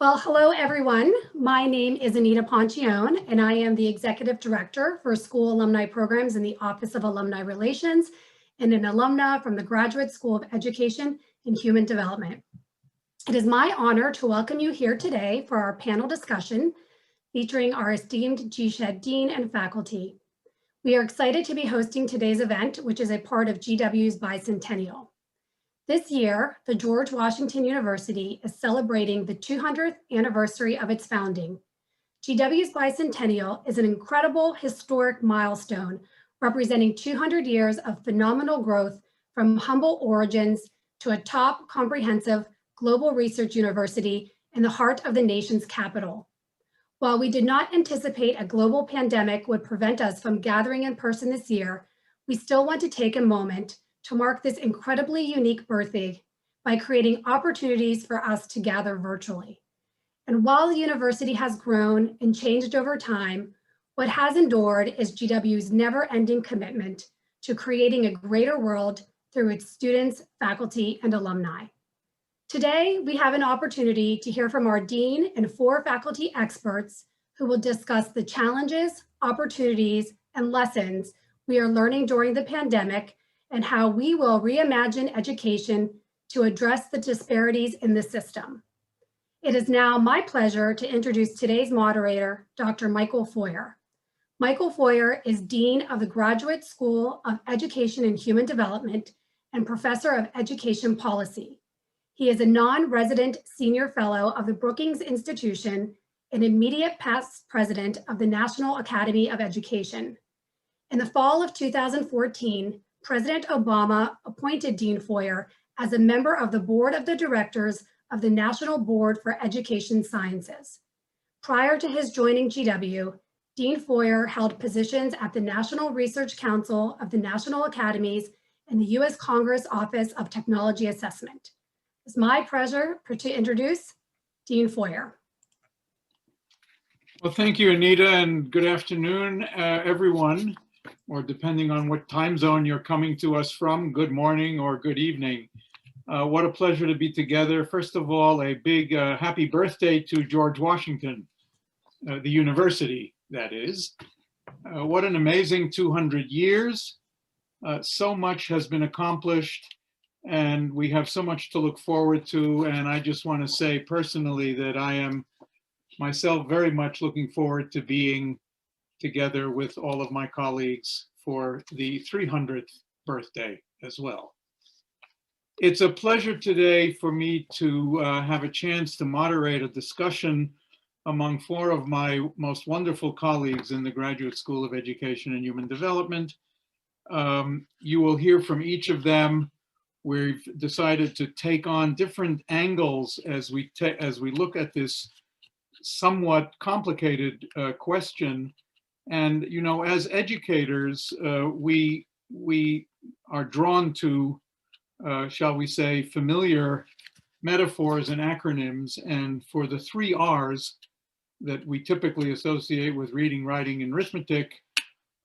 Well, hello everyone. My name is Anita Poncione, and I am the Executive Director for School Alumni Programs in the Office of Alumni Relations and an alumna from the Graduate School of Education and Human Development. It is my honor to welcome you here today for our panel discussion featuring our esteemed GSEHD Dean and faculty. We are excited to be hosting today's event, which is a part of GW's Bicentennial. This year, the George Washington University is celebrating the 200th anniversary of its founding. GW's Bicentennial is an incredible historic milestone representing 200 years of phenomenal growth from humble origins to a top comprehensive global research university in the heart of the nation's capital. While we did not anticipate a global pandemic would prevent us from gathering in person this year, we still want to take a moment to mark this incredibly unique birthday by creating opportunities for us to gather virtually. And while the university has grown and changed over time, what has endured is GW's never-ending commitment to creating a greater world through its students, faculty, and alumni. Today, we have an opportunity to hear from our dean and 4 faculty experts who will discuss the challenges, opportunities, and lessons we are learning during the pandemic and how we will reimagine education to address the disparities in the system. It is now my pleasure to introduce today's moderator, Dr. Michael Feuer. Michael Feuer is Dean of the Graduate School of Education and Human Development and Professor of Education Policy. He is a non-resident senior fellow of the Brookings Institution and immediate past president of the National Academy of Education. In the fall of 2014, President Obama appointed Dean Feuer as a member of the board of the directors of the National Board for Education Sciences. Prior to his joining GW, Dean Feuer held positions at the National Research Council of the National Academies and the U.S. Congress Office of Technology Assessment. It's my pleasure to introduce Dean Feuer. Well, thank you, Anita, and good afternoon, everyone, or depending on what time zone you're coming to us from, good morning or good evening. What a pleasure to be together. First of all, a big happy birthday to George Washington, the university, that is. What an amazing 200 years. So much has been accomplished, and we have so much to look forward to. And I just want to say personally that I am myself very much looking forward to being together with all of my colleagues for the 300th birthday as well. It's a pleasure today for me to have a chance to moderate a discussion among 4 of my most wonderful colleagues in the Graduate School of Education and Human Development. You will hear from each of them. We've decided to take on different angles as we look at this somewhat complicated question. And, you know, as educators, we are drawn to, shall we say, familiar metaphors and acronyms. And for the 3 R's that we typically associate with reading, writing, and arithmetic,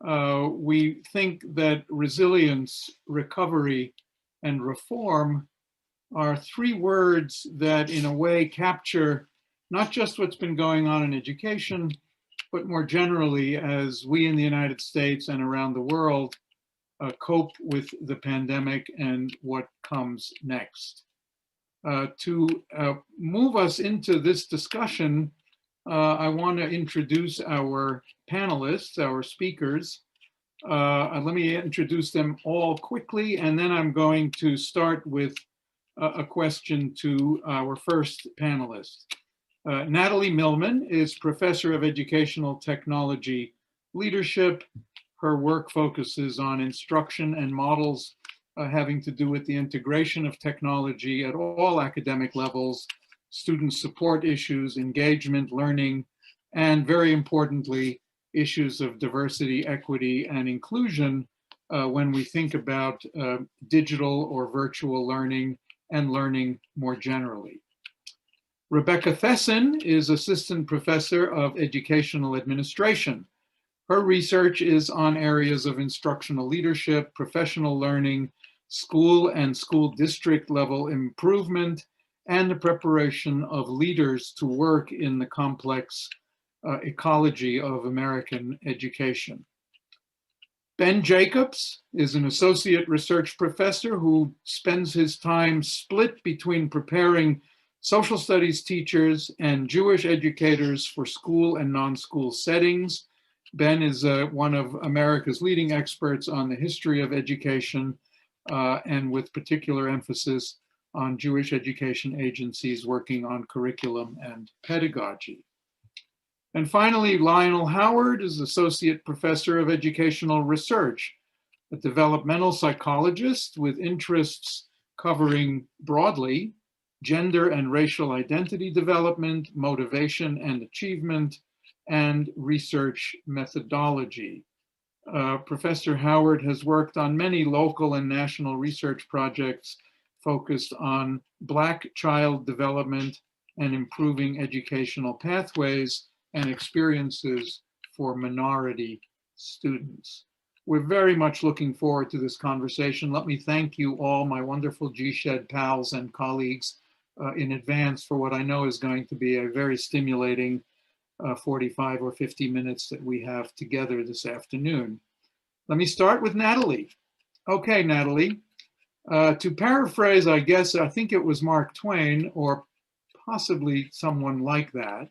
we think that resilience, recovery, and reform are 3 words that in a way capture not just what's been going on in education, but more generally as we in the United States and around the world cope with the pandemic and what comes next. To move us into this discussion, I want to introduce our panelists, our speakers. Let me introduce them all quickly, and then I'm going to start with a question to our first panelist. Natalie Milman is Professor of Educational Technology Leadership. Her work focuses on instruction and models having to do with the integration of technology at all academic levels, student support issues, engagement, learning, and very importantly, issues of diversity, equity, and inclusion when we think about digital or virtual learning and learning more generally. Rebecca Thessin is Assistant Professor of Educational Administration. Her research is on areas of instructional leadership, professional learning, school and school district level improvement, and the preparation of leaders to work in the complex ecology of American education. Ben Jacobs is an associate research professor who spends his time split between preparing social studies teachers and Jewish educators for school and non-school settings. Ben is one of America's leading experts on the history of education and with particular emphasis on Jewish education agencies working on curriculum and pedagogy. And finally, Lionel Howard is Associate Professor of Educational Research, a developmental psychologist with interests covering broadly gender and racial identity development, motivation and achievement, and research methodology. Professor Howard has worked on many local and national research projects focused on Black child development and improving educational pathways and experiences for minority students. We're very much looking forward to this conversation. Let me thank you all, my wonderful GSEHD pals and colleagues, in advance for what I know is going to be a very stimulating 45 or 50 minutes that we have together this afternoon. Let me start with Natalie. Okay, Natalie, to paraphrase, I guess, I think it was Mark Twain or possibly someone like that,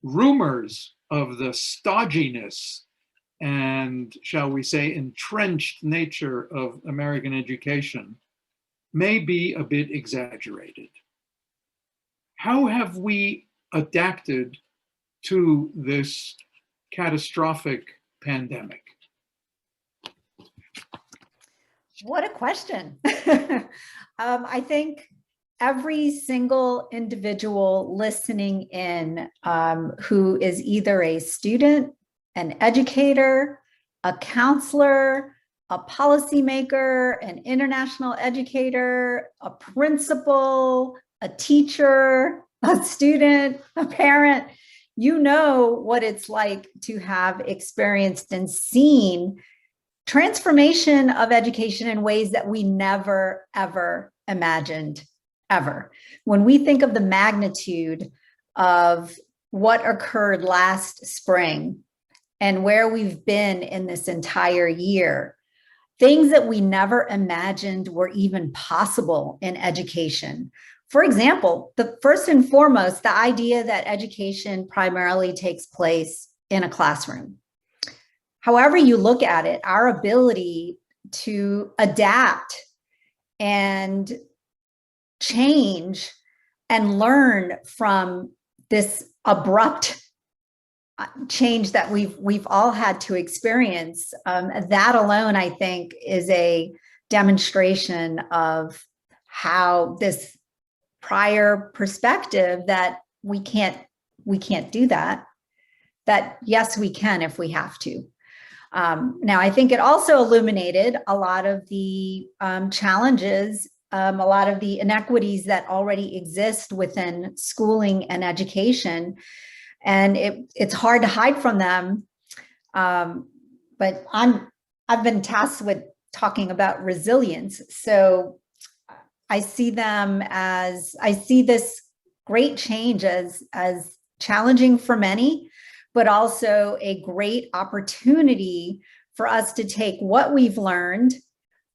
rumors of the stodginess and, shall we say, entrenched nature of American education may be a bit exaggerated. How have we adapted to this catastrophic pandemic? What a question. I think every single individual listening in who is either a student, an educator, a counselor, a policymaker, an international educator, a principal, a teacher, a student, a parent, you know what it's like to have experienced and seen transformation of education in ways that we never, ever imagined, ever. When we think of the magnitude of what occurred last spring and where we've been in this entire year, things that we never imagined were even possible in education. For example, the first and foremost, the idea that education primarily takes place in a classroom. However you look at it, our ability to adapt and change and learn from this abrupt change that we've all had to experience, that alone, I think, is a demonstration of how this prior perspective that we can't do that yes, we can if we have to. Now, I think it also illuminated a lot of the challenges, a lot of the inequities that already exist within schooling and education. And it's hard to hide from them. But I've been tasked with talking about resilience. So I see this great change as challenging for many, but also a great opportunity for us to take what we've learned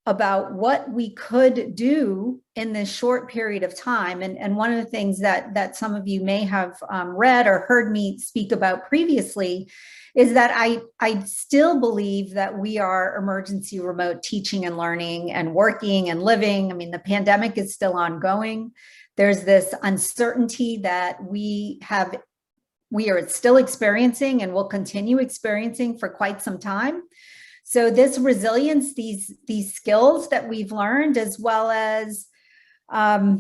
about what we could do in this short period of time. And one of the things that some of you may have read or heard me speak about previously is that I still believe that we are emergency remote teaching and learning and working and living. I mean, the pandemic is still ongoing. There's this uncertainty that we are still experiencing and will continue experiencing for quite some time. So this resilience, these skills that we've learned, as well as I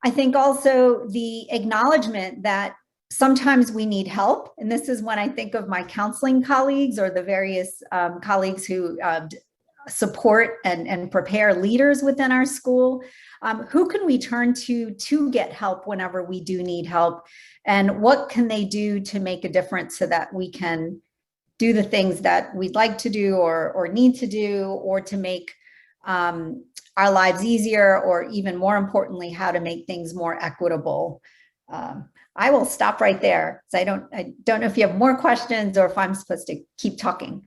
think also the acknowledgement that sometimes we need help. And this is when I think of my counseling colleagues or the various colleagues who support and prepare leaders within our school. Who can we turn to get help whenever we do need help? And what can they do to make a difference so that we can do the things that we'd like to do or need to do, or to make our lives easier, or even more importantly, how to make things more equitable. I will stop right there. So I don't know if you have more questions or if I'm supposed to keep talking.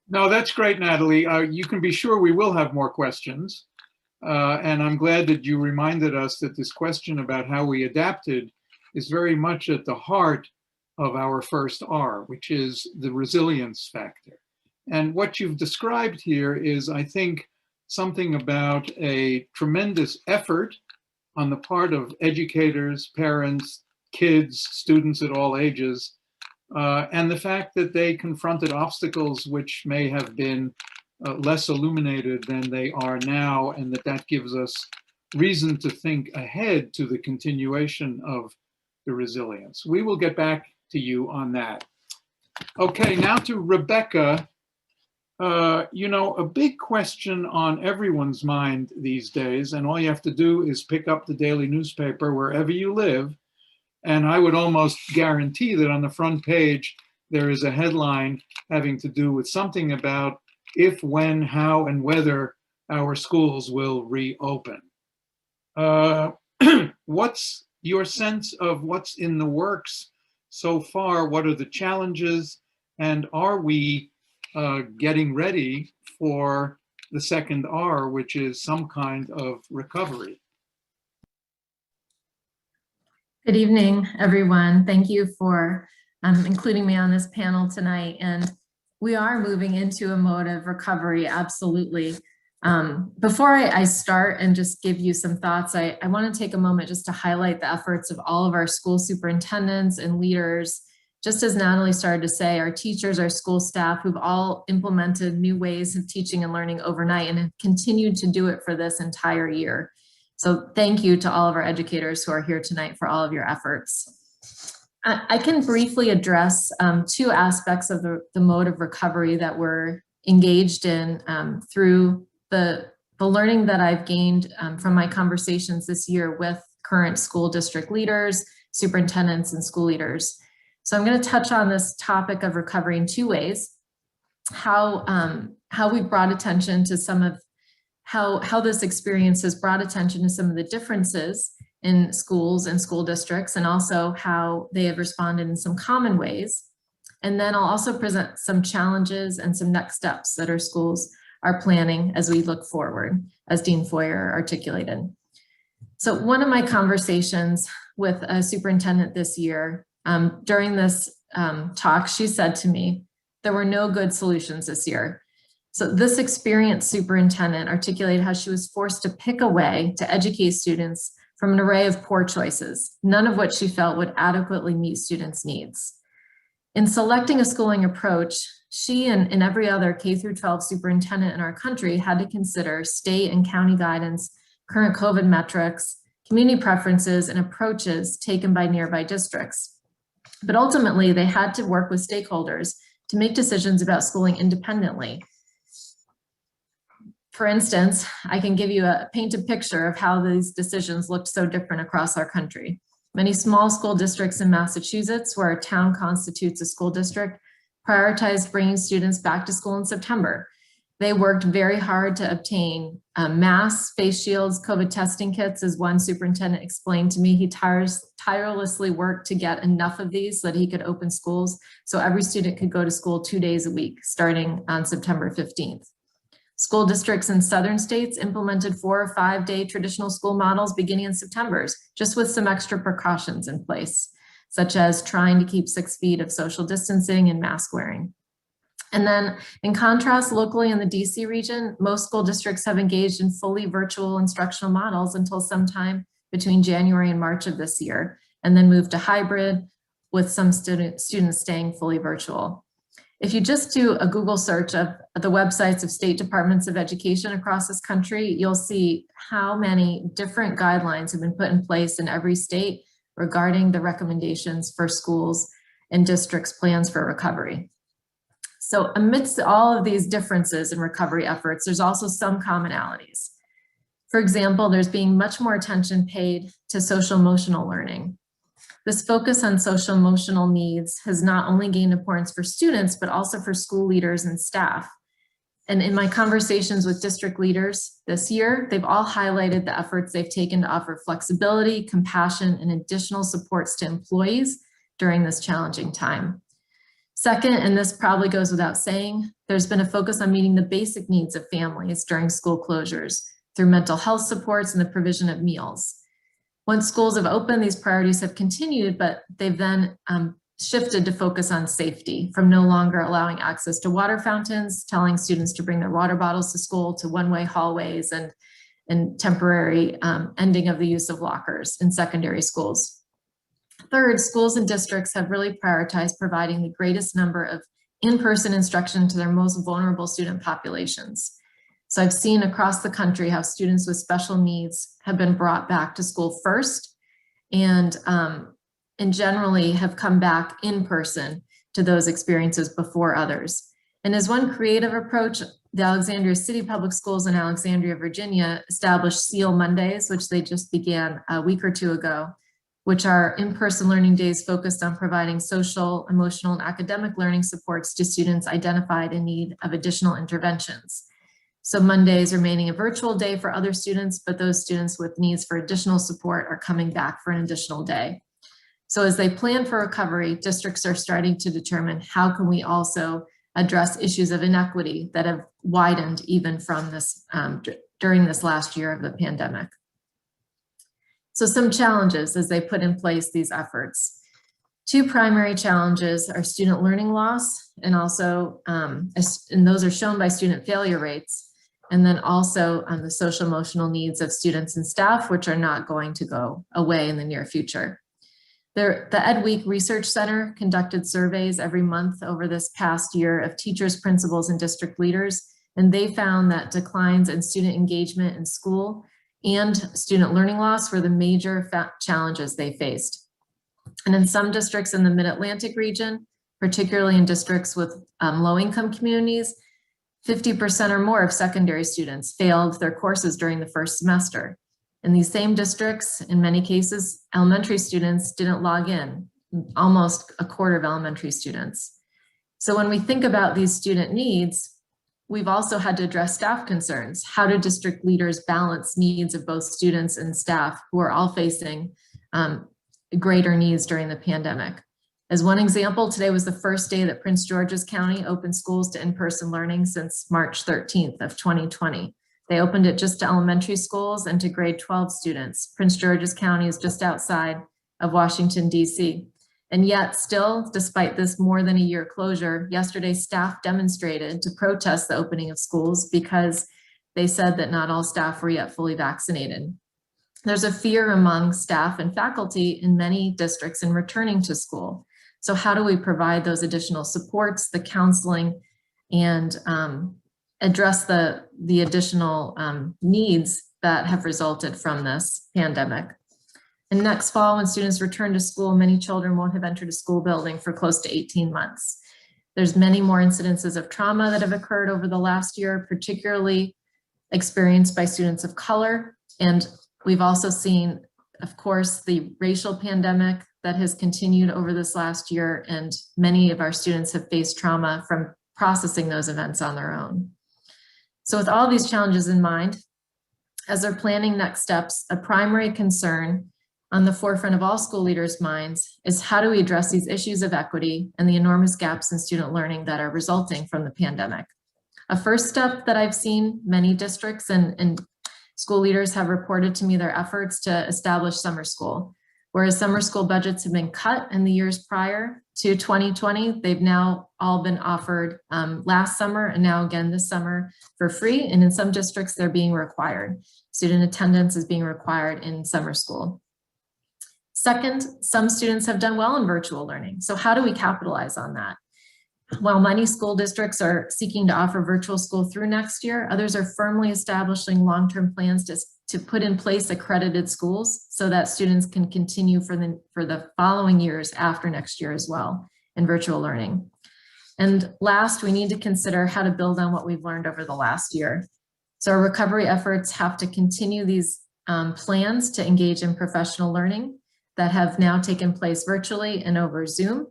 No, that's great, Natalie. You can be sure we will have more questions. And I'm glad that you reminded us that this question about how we adapted is very much at the heart of our first R, which is the resilience factor. And what you've described here is, I think, something about a tremendous effort on the part of educators, parents, kids, students at all ages, and the fact that they confronted obstacles which may have been less illuminated than they are now, and that gives us reason to think ahead to the continuation of the resilience. We will get back to you on that. Okay, now to Rebecca. You know, a big question on everyone's mind these days, and all you have to do is pick up the daily newspaper wherever you live, and I would almost guarantee that on the front page there is a headline having to do with something about if, when, how, and whether our schools will reopen. What's your sense of what's in the works so far? What are the challenges? And are we getting ready for the second R, which is some kind of recovery? Good evening, everyone. Thank you for including me on this panel tonight. And we are moving into a mode of recovery, absolutely. Before I start and just give you some thoughts, I want to take a moment just to highlight the efforts of all of our school superintendents and leaders. Just as Natalie started to say, our teachers, our school staff, who've all implemented new ways of teaching and learning overnight and have continued to do it for this entire year. So thank you to all of our educators who are here tonight for all of your efforts. I can briefly address two aspects of the mode of recovery that we're engaged in through the learning that I've gained from my conversations this year with current school district leaders, superintendents, and school leaders. So I'm going to touch on this topic of recovery in two ways: how we've brought attention to some of how this experience has brought attention to some of the differences in schools and school districts, and also how they have responded in some common ways. And then I'll also present some challenges and some next steps that our schools are planning as we look forward, as Dean Foyer articulated. So one of my conversations with a superintendent this year, during this talk, she said to me, there were no good solutions this year. So this experienced superintendent articulated how she was forced to pick a way to educate students from an array of poor choices, none of which she felt would adequately meet students' needs. In selecting a schooling approach, she and every other K-12 superintendent in our country had to consider state and county guidance, current COVID metrics, community preferences, and approaches taken by nearby districts. But ultimately, they had to work with stakeholders to make decisions about schooling independently. For instance, I can give you a painted picture of how these decisions looked so different across our country. Many small school districts in Massachusetts, where a town constitutes a school district, prioritized bringing students back to school in September. They worked very hard to obtain masks, face shields, COVID testing kits. As one superintendent explained to me, he tirelessly worked to get enough of these so that he could open schools so every student could go to school 2 days a week, starting on September 15th. School districts in southern states implemented 4 or 5 day traditional school models beginning in September, just with some extra precautions in place, such as trying to keep 6 feet of social distancing and mask wearing. And then in contrast, locally in the DC region, most school districts have engaged in fully virtual instructional models until sometime between January and March of this year, and then moved to hybrid with some students staying fully virtual. If you just do a Google search of the websites of state departments of education across this country, you'll see how many different guidelines have been put in place in every state regarding the recommendations for schools and districts' plans for recovery. So amidst all of these differences in recovery efforts, there's also some commonalities. For example, there's being much more attention paid to social emotional learning. This focus on social emotional needs has not only gained importance for students, but also for school leaders and staff. And in my conversations with district leaders this year, they've all highlighted the efforts they've taken to offer flexibility, compassion, and additional supports to employees during this challenging time. Second, and this probably goes without saying, there's been a focus on meeting the basic needs of families during school closures through mental health supports and the provision of meals. Once schools have opened, these priorities have continued, but they've then shifted to focus on safety, from no longer allowing access to water fountains, telling students to bring their water bottles to school, to one-way hallways and temporary ending of the use of lockers in secondary schools. Third, schools and districts have really prioritized providing the greatest number of in-person instruction to their most vulnerable student populations. So I've seen across the country how students with special needs have been brought back to school first and generally have come back in person to those experiences before others. And as one creative approach, the Alexandria City Public Schools in Alexandria, Virginia established SEAL Mondays, which they just began a week or two ago, which are in-person learning days focused on providing social, emotional, and academic learning supports to students identified in need of additional interventions. So Mondays remaining a virtual day for other students, but those students with needs for additional support are coming back for an additional day. So as they plan for recovery, districts are starting to determine how can we also address issues of inequity that have widened even from this during this last year of the pandemic. So some challenges as they put in place these efforts. Two primary challenges are student learning loss, and also, and those are shown by student failure rates, and then also the social emotional needs of students and staff, which are not going to go away in the near future. The Ed Week Research Center conducted surveys every month over this past year of teachers, principals, and district leaders, and they found that declines in student engagement in school and student learning loss were the major challenges they faced. And in some districts in the Mid-Atlantic region, particularly in districts with low-income communities, 50% or more of secondary students failed their courses during the first semester. In these same districts, in many cases, elementary students didn't log in, almost a quarter of elementary students. So when we think about these student needs, we've also had to address staff concerns. How do district leaders balance needs of both students and staff who are all facing greater needs during the pandemic? As one example, today was the first day that Prince George's County opened schools to in-person learning since March 13th of 2020. They opened it just to elementary schools and to grade 12 students. Prince George's County is just outside of Washington, D.C. And yet still, despite this more than a year closure, yesterday staff demonstrated to protest the opening of schools because they said that not all staff were yet fully vaccinated. There's a fear among staff and faculty in many districts in returning to school. So how do we provide those additional supports, the counseling, and address the additional needs that have resulted from this pandemic? And next fall, when students return to school, many children won't have entered a school building for close to 18 months. There's many more incidences of trauma that have occurred over the last year, particularly experienced by students of color. And we've also seen, of course, the racial pandemic that has continued over this last year, and many of our students have faced trauma from processing those events on their own. So with all these challenges in mind, as they're planning next steps, a primary concern on the forefront of all school leaders' minds is how do we address these issues of equity and the enormous gaps in student learning that are resulting from the pandemic. A first step that I've seen many districts and school leaders have reported to me their efforts to establish summer school. Whereas summer school budgets have been cut in the years prior to 2020, they've now all been offered last summer and now again this summer for free. And in some districts, they're being required. Student attendance is being required in summer school. Second, some students have done well in virtual learning. So how do we capitalize on that? While many school districts are seeking to offer virtual school through next year, others are firmly establishing long-term plans to put in place accredited schools so that students can continue for the following years after next year as well in virtual learning. And last, we need to consider how to build on what we've learned over the last year. So our recovery efforts have to continue these plans to engage in professional learning that have now taken place virtually and over Zoom.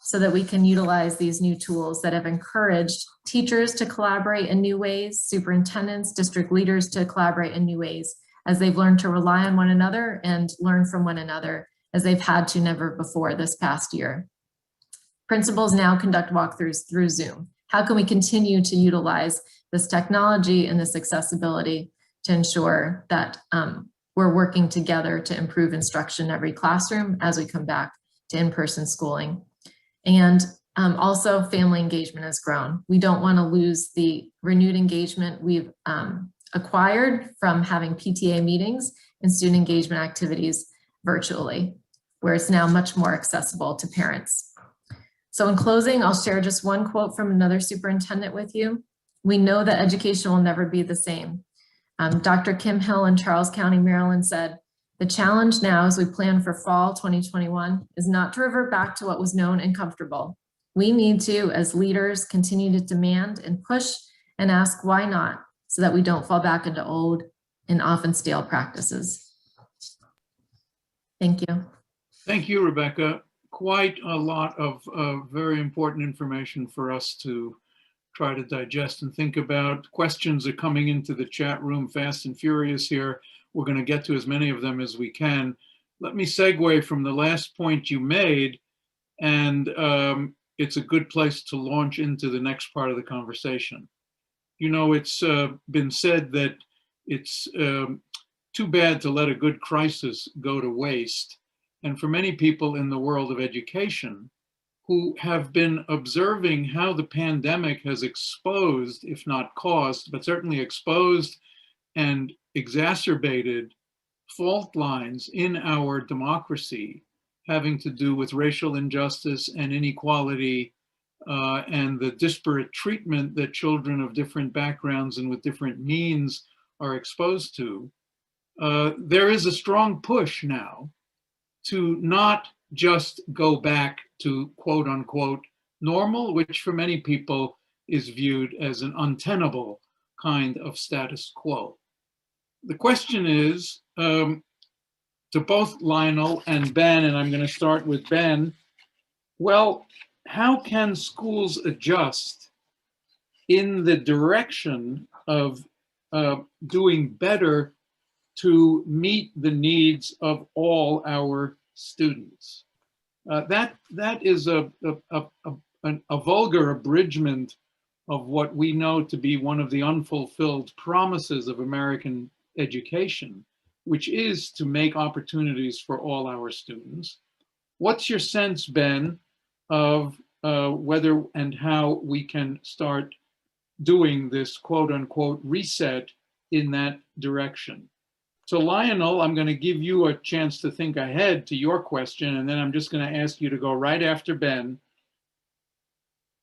so that we can utilize these new tools that have encouraged teachers to collaborate in new ways, superintendents, district leaders to collaborate in new ways, as they've learned to rely on one another and learn from one another as they've had to never before this past year. Principals now conduct walkthroughs through Zoom. How can we continue to utilize this technology and this accessibility to ensure that we're working together to improve instruction in every classroom as we come back to in-person schooling? And also family engagement has grown. We don't want to lose the renewed engagement we've acquired from having PTA meetings and student engagement activities virtually, where it's now much more accessible to parents. So in closing, I'll share just one quote from another superintendent with you. We know that education will never be the same. Dr. Kim Hill in Charles County, Maryland said, "The challenge now as we plan for fall 2021 is not to revert back to what was known and comfortable. We need to, as leaders, continue to demand and push and ask why not, so that we don't fall back into old and often stale practices." Thank you. Thank you, Rebecca. Quite a lot of very important information for us to try to digest and think about. Questions are coming into the chat room fast and furious here. We're going to get to as many of them as we can. Let me segue from the last point you made, and it's a good place to launch into the next part of the conversation. You know, it's been said that it's too bad to let a good crisis go to waste. And for many people in the world of education who have been observing how the pandemic has exposed, if not caused, but certainly exposed and exacerbated fault lines in our democracy having to do with racial injustice and inequality and the disparate treatment that children of different backgrounds and with different means are exposed to, there is a strong push now to not just go back to quote unquote normal, which for many people is viewed as an untenable kind of status quo. The question is, to both Lionel and Ben, and I'm going to start with Ben, well, how can schools adjust in the direction of doing better to meet the needs of all our students? That is a vulgar abridgment of what we know to be one of the unfulfilled promises of American education, which is to make opportunities for all our students. What's your sense, Ben, of whether and how we can start doing this quote unquote reset in that direction? So Lionel, I'm going to give you a chance to think ahead to your question, and then I'm just going to ask you to go right after Ben.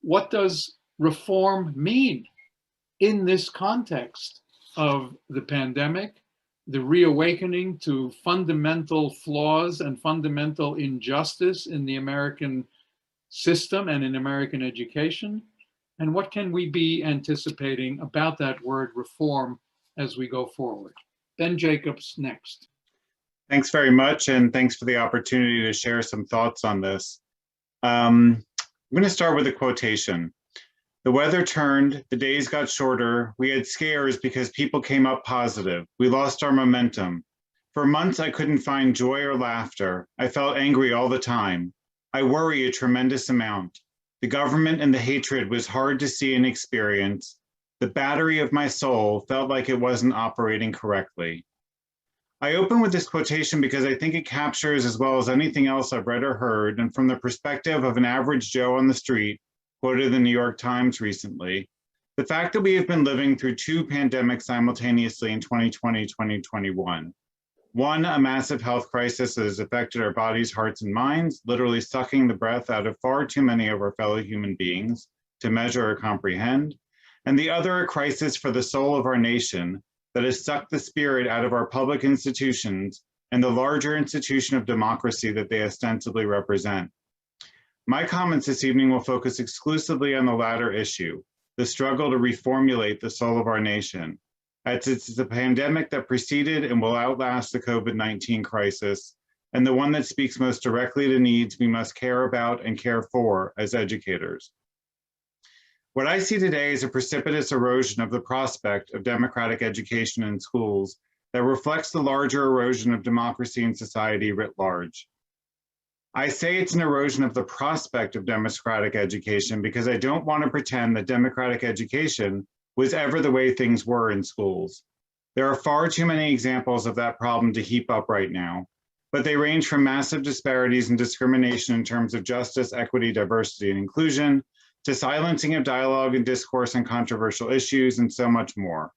What does reform mean in this context of the pandemic, the reawakening to fundamental flaws and fundamental injustice in the American system and in American education? And what can we be anticipating about that word reform as we go forward? Ben Jacobs next. Thanks very much, and thanks for the opportunity to share some thoughts on this. I'm going to start with a quotation. "The weather turned, the days got shorter, we had scares because people came up positive. We lost our momentum. For months I couldn't find joy or laughter. I felt angry all the time. I worry a tremendous amount. The government and the hatred was hard to see and experience. The battery of my soul felt like it wasn't operating correctly." I open with this quotation because I think it captures, as well as anything else I've read or heard, and from the perspective of an average Joe on the street, quoted in the New York Times recently, the fact that we have been living through two pandemics simultaneously in 2020, 2021. One, a massive health crisis that has affected our bodies, hearts, and minds, literally sucking the breath out of far too many of our fellow human beings to measure or comprehend. And the other, a crisis for the soul of our nation that has sucked the spirit out of our public institutions and the larger institution of democracy that they ostensibly represent. My comments this evening will focus exclusively on the latter issue, the struggle to reformulate the soul of our nation. As it's the pandemic that preceded and will outlast the COVID-19 crisis, and the one that speaks most directly to needs we must care about and care for as educators. What I see today is a precipitous erosion of the prospect of democratic education in schools that reflects the larger erosion of democracy in society writ large. I say it's an erosion of the prospect of democratic education because I don't want to pretend that democratic education was ever the way things were in schools. There are far too many examples of that problem to heap up right now, but they range from massive disparities and discrimination in terms of justice, equity, diversity, and inclusion, to silencing of dialogue and discourse on controversial issues, and so much more.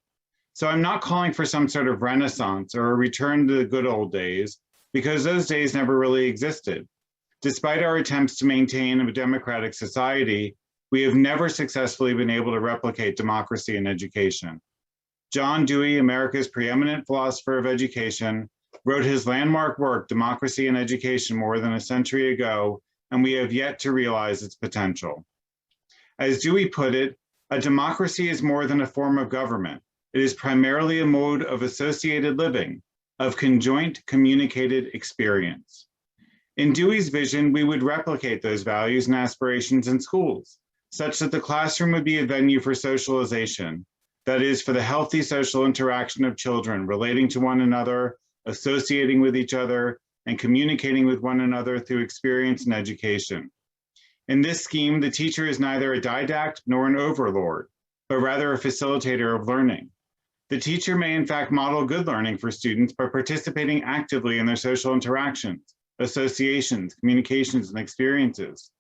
So I'm not calling for some sort of renaissance or a return to the good old days, because those days never really existed. Despite our attempts to maintain a democratic society, we have never successfully been able to replicate democracy in education. John Dewey, America's preeminent philosopher of education, wrote his landmark work, Democracy in Education, more than a century ago, and we have yet to realize its potential. As Dewey put it, a democracy is more than a form of government. It is primarily a mode of associated living, of conjoint communicated experience. In Dewey's vision, we would replicate those values and aspirations in schools, such that the classroom would be a venue for socialization, that is, for the healthy social interaction of children relating to one another, associating with each other, and communicating with one another through experience and education. In this scheme, the teacher is neither a didact nor an overlord, but rather a facilitator of learning. The teacher may in fact model good learning for students by participating actively in their social interactions, associations, communications, and experiences.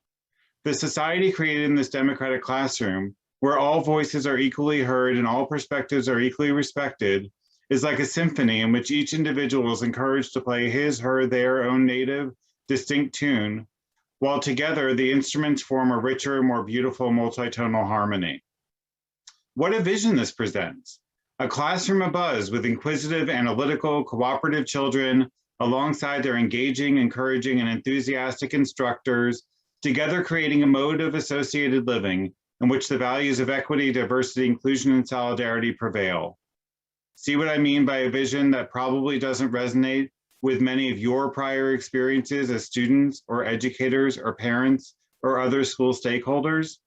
The society created in this democratic classroom, where all voices are equally heard and all perspectives are equally respected, is like a symphony in which each individual is encouraged to play his, her, their own native, distinct tune, while together the instruments form a richer, more beautiful multitonal harmony. What a vision this presents. A classroom abuzz with inquisitive, analytical, cooperative children alongside their engaging, encouraging, and enthusiastic instructors, together creating a mode of associated living in which the values of equity, diversity, inclusion, and solidarity prevail. See what I mean by a vision that probably doesn't resonate with many of your prior experiences as students or educators or parents or other school stakeholders?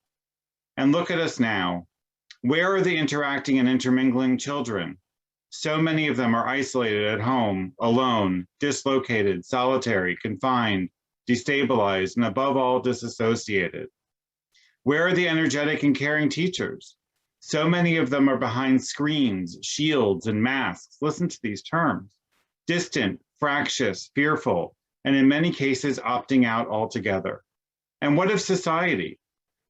And look at us now. Where are the interacting and intermingling children? So many of them are isolated at home, alone, dislocated, solitary, confined, destabilized, and above all, disassociated. Where are the energetic and caring teachers? So many of them are behind screens, shields, and masks. Listen to these terms. Distant, fractious, fearful, and in many cases, opting out altogether. And what of society?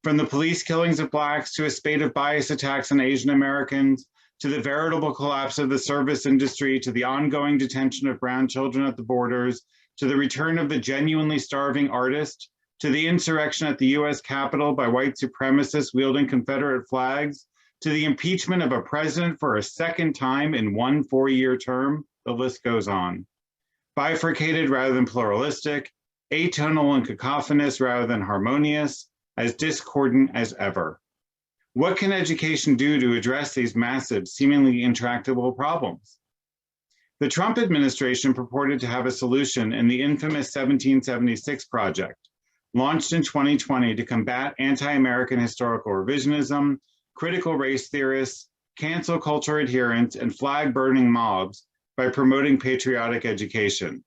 From the police killings of Blacks to a spate of bias attacks on Asian Americans, to the veritable collapse of the service industry, to the ongoing detention of brown children at the borders, to the return of the genuinely starving artist, to the insurrection at the US Capitol by white supremacists wielding Confederate flags, to the impeachment of a president for a second time in one 4-year term, the list goes on. Bifurcated rather than pluralistic, atonal and cacophonous rather than harmonious, as discordant as ever. What can education do to address these massive, seemingly intractable problems? The Trump administration purported to have a solution in the infamous 1776 Project, launched in 2020 to combat anti-American historical revisionism, critical race theorists, cancel culture adherents, and flag-burning mobs by promoting patriotic education.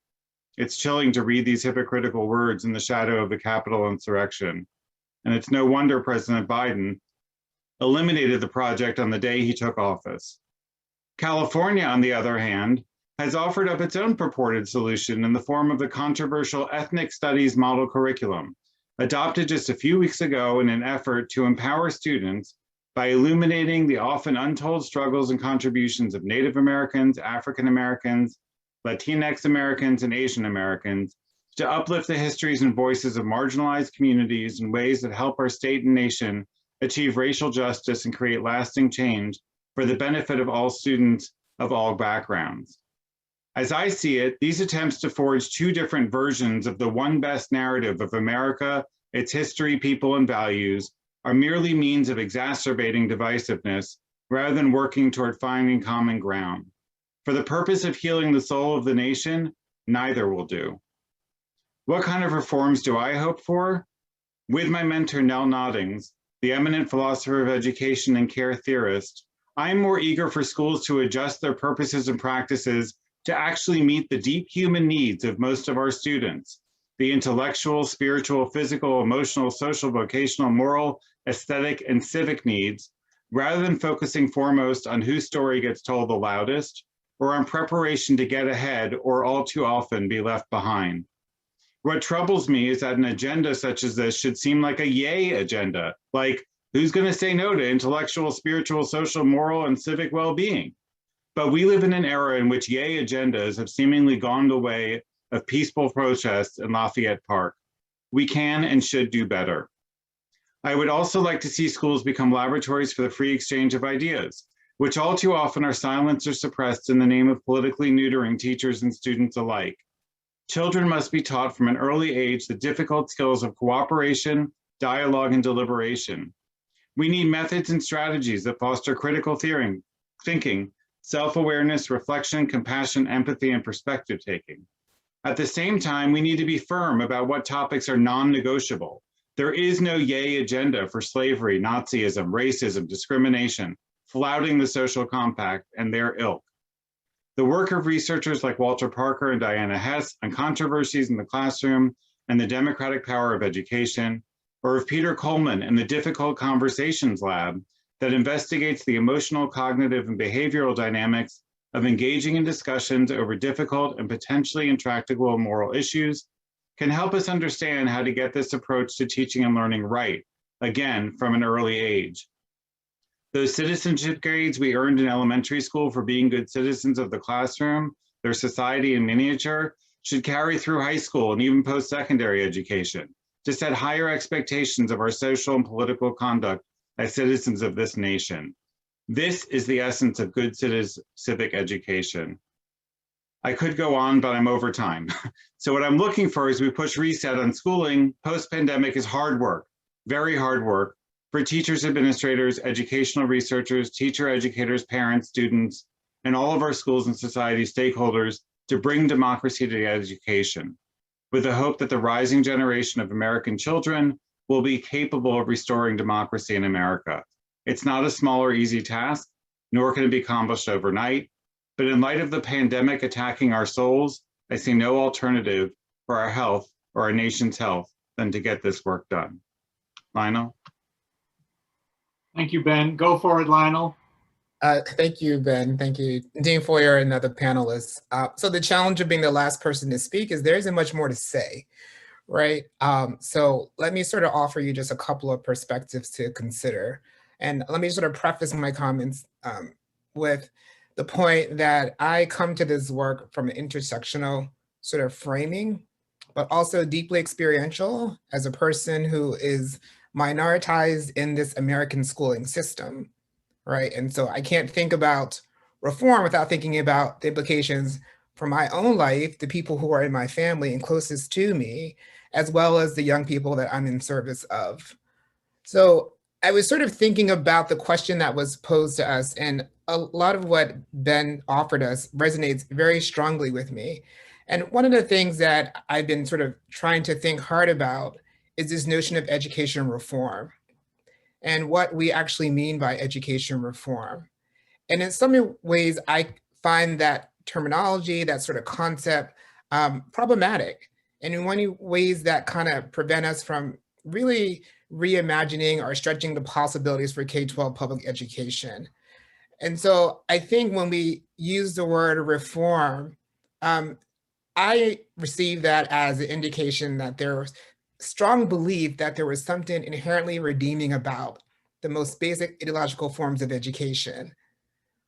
It's chilling to read these hypocritical words in the shadow of the Capitol insurrection. And it's no wonder President Biden eliminated the project on the day he took office. California, on the other hand, has offered up its own purported solution in the form of the controversial ethnic studies model curriculum, adopted just a few weeks ago in an effort to empower students by illuminating the often untold struggles and contributions of Native Americans, African Americans, Latinx Americans, and Asian Americans, to uplift the histories and voices of marginalized communities in ways that help our state and nation achieve racial justice and create lasting change for the benefit of all students of all backgrounds. As I see it, these attempts to forge two different versions of the one best narrative of America, its history, people, and values are merely means of exacerbating divisiveness rather than working toward finding common ground. For the purpose of healing the soul of the nation, neither will do. What kind of reforms do I hope for? With my mentor, Nell Noddings, the eminent philosopher of education and care theorist, I am more eager for schools to adjust their purposes and practices to actually meet the deep human needs of most of our students, the intellectual, spiritual, physical, emotional, social, vocational, moral, aesthetic, and civic needs, rather than focusing foremost on whose story gets told the loudest, or on preparation to get ahead or all too often be left behind. What troubles me is that an agenda such as this should seem like a yay agenda, like who's going to say no to intellectual, spiritual, social, moral, and civic well-being? But we live in an era in which yay agendas have seemingly gone the way of peaceful protests in Lafayette Park. We can and should do better. I would also like to see schools become laboratories for the free exchange of ideas, which all too often are silenced or suppressed in the name of politically neutering teachers and students alike. Children must be taught from an early age the difficult skills of cooperation, dialogue, and deliberation. We need methods and strategies that foster critical thinking, self-awareness, reflection, compassion, empathy, and perspective taking. At the same time, we need to be firm about what topics are non-negotiable. There is no yay agenda for slavery, Nazism, racism, discrimination, flouting the social compact and their ilk. The work of researchers like Walter Parker and Diana Hess on controversies in the classroom and the democratic power of education, or of Peter Coleman and the Difficult Conversations Lab that investigates the emotional, cognitive, and behavioral dynamics of engaging in discussions over difficult and potentially intractable moral issues, can help us understand how to get this approach to teaching and learning right, again, from an early age. Those citizenship grades we earned in elementary school for being good citizens of the classroom, their society in miniature, should carry through high school and even post-secondary education to set higher expectations of our social and political conduct as citizens of this nation. This is the essence of good civic education. I could go on, but I'm over time. So what I'm looking for is we push reset on schooling. Post-pandemic is hard work, very hard work, for teachers, administrators, educational researchers, teacher educators, parents, students, and all of our schools and society stakeholders to bring democracy to education, with the hope that the rising generation of American children will be capable of restoring democracy in America. It's not a small or easy task, nor can it be accomplished overnight, but in light of the pandemic attacking our souls, I see no alternative for our health or our nation's health than to get this work done. Lionel? Thank you, Ben. Go for it, Lionel. Thank you, Ben. Thank you, Dean Foyer and other panelists. So the challenge of being the last person to speak is there isn't much more to say, right? So let me sort of offer you just a couple of perspectives to consider. And let me sort of preface my comments with the point that I come to this work from an intersectional sort of framing, but also deeply experiential as a person who is minoritized in this American schooling system, right? And so I can't think about reform without thinking about the implications for my own life, the people who are in my family and closest to me, as well as the young people that I'm in service of. So I was sort of thinking about the question that was posed to us, and a lot of what Ben offered us resonates very strongly with me. And one of the things that I've been sort of trying to think hard about is this notion of education reform and what we actually mean by education reform. And in some ways, I find that terminology, that sort of concept, problematic. And in many ways that kind of prevent us from really reimagining or stretching the possibilities for K-12 public education. And so I think when we use the word reform, I receive that as an indication that there's strong belief that there was something inherently redeeming about the most basic ideological forms of education,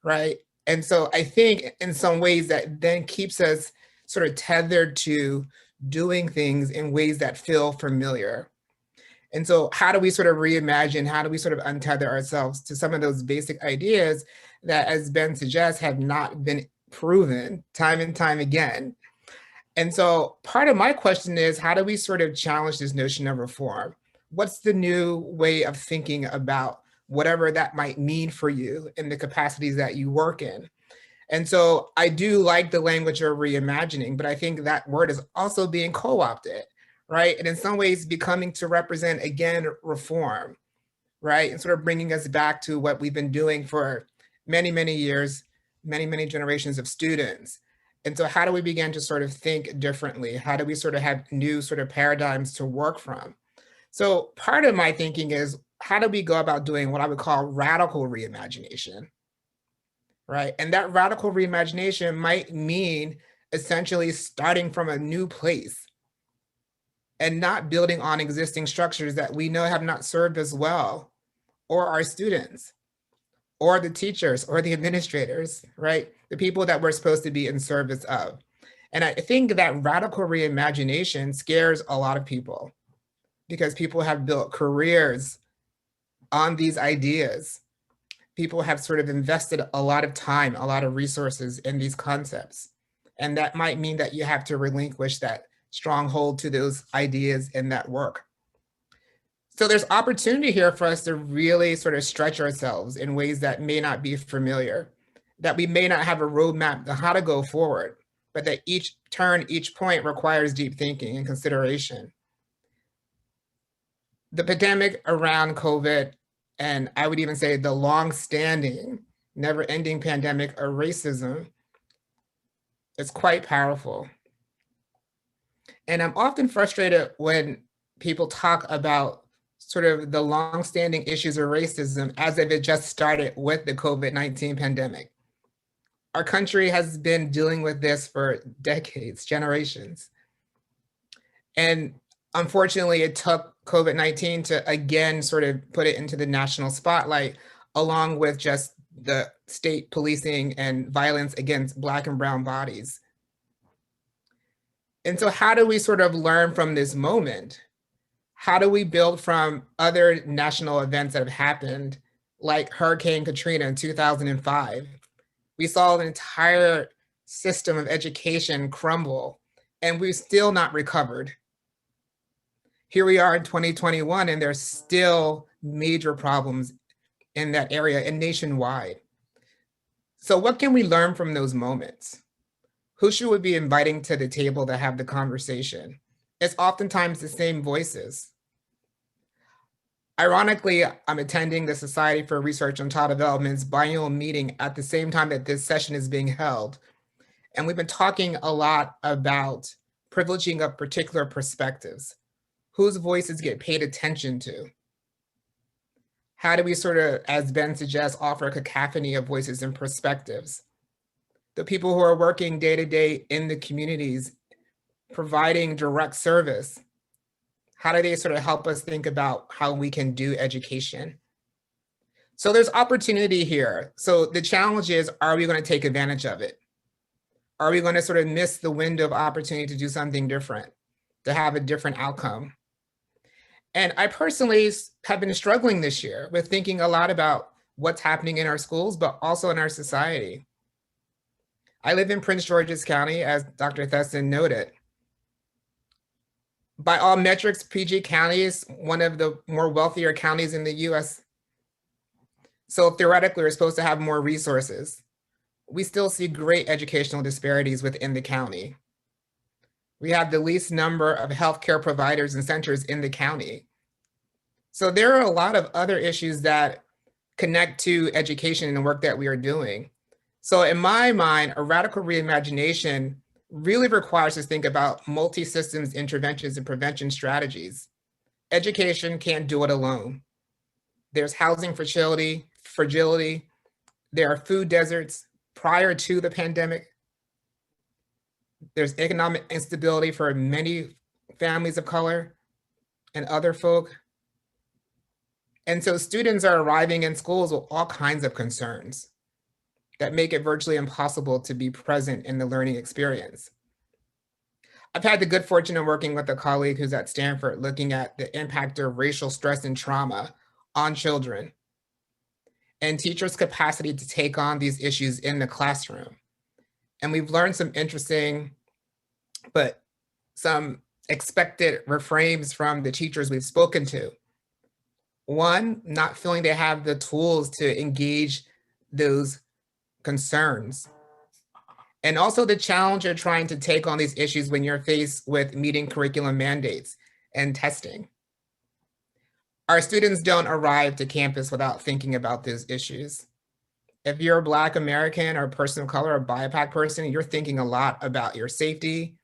right? And so I think in some ways that then keeps us sort of tethered to doing things in ways that feel familiar. And so how do we sort of reimagine, how do we sort of untether ourselves to some of those basic ideas that, as Ben suggests, have not been proven time and time again? And so part of my question is, how do we sort of challenge this notion of reform? What's the new way of thinking about whatever that might mean for you in the capacities that you work in? And so I do like the language of reimagining, but I think that word is also being co-opted. right? And in some ways becoming to represent, again, reform, right? And sort of bringing us back to what we've been doing for many, many years, many, many generations of students. And so how do we begin to sort of think differently? How do we sort of have new sort of paradigms to work from? So part of my thinking is, how do we go about doing what I would call radical reimagination, right? And that radical reimagination might mean essentially starting from a new place and not building on existing structures that we know have not served us well, or our students, or the teachers, or the administrators, right? The people that we're supposed to be in service of. And I think that radical reimagination scares a lot of people because people have built careers on these ideas. People have sort of invested a lot of time, a lot of resources in these concepts. And that might mean that you have to relinquish that stronghold to those ideas and that work. So there's opportunity here for us to really sort of stretch ourselves in ways that may not be familiar, that we may not have a roadmap to how to go forward, but that each turn, each point requires deep thinking and consideration. The pandemic around COVID, and I would even say the long-standing, never-ending pandemic of racism, is quite powerful. And I'm often frustrated when people talk about sort of the long-standing issues of racism as if it just started with the COVID-19 pandemic. Our country has been dealing with this for decades, generations. And unfortunately, it took COVID-19 to again sort of put it into the national spotlight, along with just the state policing and violence against Black and brown bodies. And so how do we sort of learn from this moment? How do we build from other national events that have happened, like Hurricane Katrina in 2005? We saw the entire system of education crumble, and we've still not recovered. Here we are in 2021, and there's still major problems in that area and nationwide. So what can we learn from those moments? Who should we be inviting to the table to have the conversation? It's oftentimes the same voices. Ironically, I'm attending the Society for Research on Child Development's biennial meeting at the same time that this session is being held. And we've been talking a lot about privileging of particular perspectives. Whose voices get paid attention to? How do we sort of, as Ben suggests, offer a cacophony of voices and perspectives? The people who are working day to day in the communities, providing direct service, how do they sort of help us think about how we can do education? So there's opportunity here. So the challenge is, are we going to take advantage of it? Are we going to sort of miss the window of opportunity to do something different, to have a different outcome? And I personally have been struggling this year with thinking a lot about what's happening in our schools, but also in our society. I live in Prince George's County, as Dr. Thessin noted. By all metrics, PG County is one of the more wealthier counties in the US. So theoretically, we're supposed to have more resources. We still see great educational disparities within the county. We have the least number of healthcare providers and centers in the county. So there are a lot of other issues that connect to education and the work that we are doing. So in my mind, a radical reimagination really requires us to think about multi-systems interventions and prevention strategies. Education can't do it alone. There's housing fragility, there are food deserts prior to the pandemic. There's economic instability for many families of color and other folk. And so students are arriving in schools with all kinds of concerns that make it virtually impossible to be present in the learning experience. I've had the good fortune of working with a colleague who's at Stanford looking at the impact of racial stress and trauma on children and teachers' capacity to take on these issues in the classroom. And we've learned some interesting, but some expected refrains from the teachers we've spoken to. One, not feeling they have the tools to engage those concerns. And also the challenge of trying to take on these issues when you're faced with meeting curriculum mandates and testing. Our students don't arrive to campus without thinking about these issues. If you're a Black American or a person of color or a BIPOC person, you're thinking a lot about your safety,